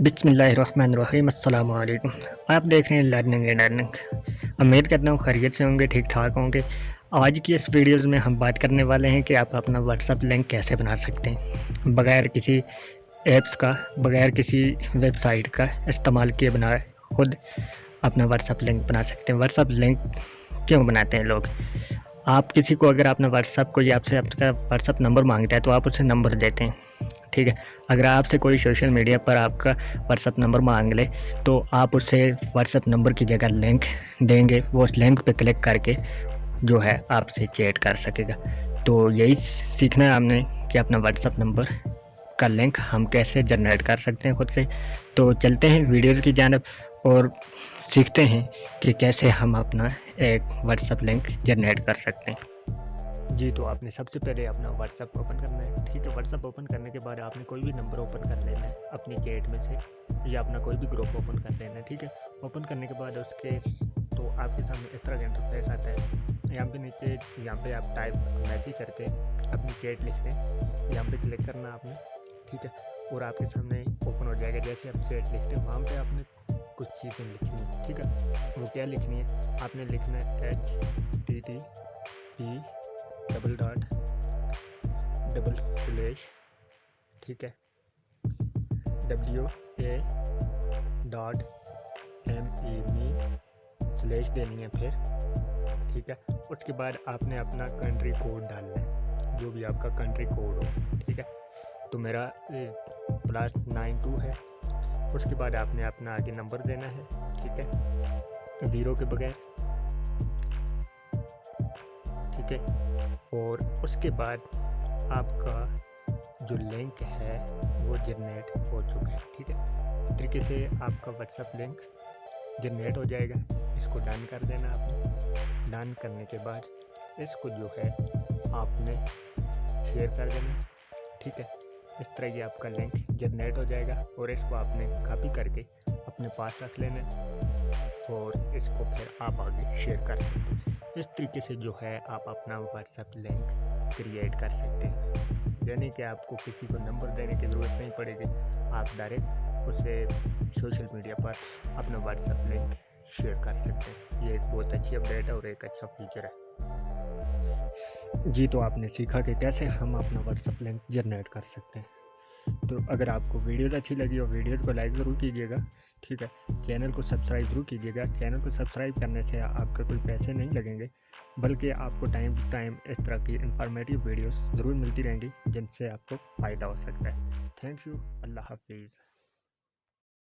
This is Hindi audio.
बिस्मिल्लाहिर्रहमानिर्रहीम अस्सलामुअलैकुम। आप देख रहे हैं लर्निंग एंड अर्निंग। उम्मीद करता हूँ खैरियत से होंगे, ठीक ठाक होंगे। आज की इस वीडियोज़ में हम बात करने वाले हैं कि आप अपना व्हाट्सअप लिंक कैसे बना सकते हैं बगैर किसी ऐप्स का, बगैर किसी वेबसाइट का इस्तेमाल किए बनाए खुद अपना व्हाट्सअप लिंक बना सकते हैं। व्हाट्सअप लिंक क्यों बनाते हैं लोग? आप किसी को अगर अपना व्हाट्सअप कोई आपसे आपका व्हाट्सअप नंबर मांगता है तो आप उसे नंबर देते हैं, ठीक है। अगर आपसे कोई सोशल मीडिया पर आपका व्हाट्सअप नंबर मांग ले तो आप उससे व्हाट्सअप नंबर की जगह लिंक देंगे, वो उस लिंक पे क्लिक करके जो है आपसे चैट कर सकेगा। तो यही सीखना है आपने कि अपना व्हाट्सअप नंबर का लिंक हम कैसे जनरेट कर सकते हैं खुद से। तो चलते हैं वीडियोज़ की जानिब और सीखते हैं कि कैसे हम अपना एक व्हाट्सअप लिंक जनरेट कर सकते हैं। जी, तो आपने सबसे पहले अपना व्हाट्सअप ओपन करना है, ठीक है। व्हाट्सअप ओपन करने के बाद आपने कोई भी नंबर ओपन कर लेना है अपनी चैट में से, या अपना कोई भी ग्रुप ओपन कर लेना है, ठीक है। ओपन करने के बाद उसके तो आपके सामने इस तरह का इंटरफेस आता है। यहाँ पे नीचे यहाँ पे आप टाइप मैसेज करके अपनी चैट लिखते हैं, यहाँ पे क्लिक करना आपने, ठीक है। और आपके सामने ओपन हो जाएगा। जैसे आप चैट लिखते हैं वहाँ पर आपने कुछ चीज़ें लिखनी है, ठीक है। वो क्या लिखनी है? आपने लिखना है HTTP // ठीक है, WA.MEME/ देनी है फिर, ठीक है। उसके बाद आपने अपना कंट्री कोड डालना है, जो भी आपका कंट्री कोड हो, ठीक है। तो मेरा +92 है। उसके बाद आपने अपना आगे नंबर देना है, ठीक है, 0 के बगैर, ठीक है। और उसके बाद आपका जो लिंक है वो जनरेट हो चुका है, ठीक है। इस तरीके से आपका व्हाट्सअप लिंक जनरेट हो जाएगा। इसको डन कर देना आपने। डन करने के बाद इसको जो है आपने शेयर कर देना, ठीक है। इस तरह ये आपका लिंक जनरेट हो जाएगा और इसको आपने कॉपी करके अपने पास रख लेना और इसको फिर आप आगे शेयर कर सकते हैं। इस तरीके से जो है आप अपना व्हाट्सएप लिंक क्रिएट कर सकते हैं, यानी कि आपको किसी को नंबर देने की ज़रूरत नहीं पड़ेगी। आप डायरेक्ट उससे सोशल मीडिया पर अपना व्हाट्सएप लिंक शेयर कर सकते हैं। ये एक बहुत अच्छी अपडेट है और एक अच्छा फीचर है। जी, तो आपने सीखा कि कैसे हम अपना व्हाट्सएप लिंक जनरेट कर सकते हैं। तो अगर आपको वीडियोज़ अच्छी लगी हो वीडियोज़ को लाइक ज़रूर कीजिएगा, ठीक है। चैनल को सब्सक्राइब ज़रूर कीजिएगा। चैनल को सब्सक्राइब करने से आपके कोई पैसे नहीं लगेंगे, बल्कि आपको टाइम टू टाइम इस तरह की इंफॉर्मेटिव वीडियोस ज़रूर मिलती रहेंगी जिनसे आपको फ़ायदा हो सकता है। Thank you. अल्लाह हाफिज़।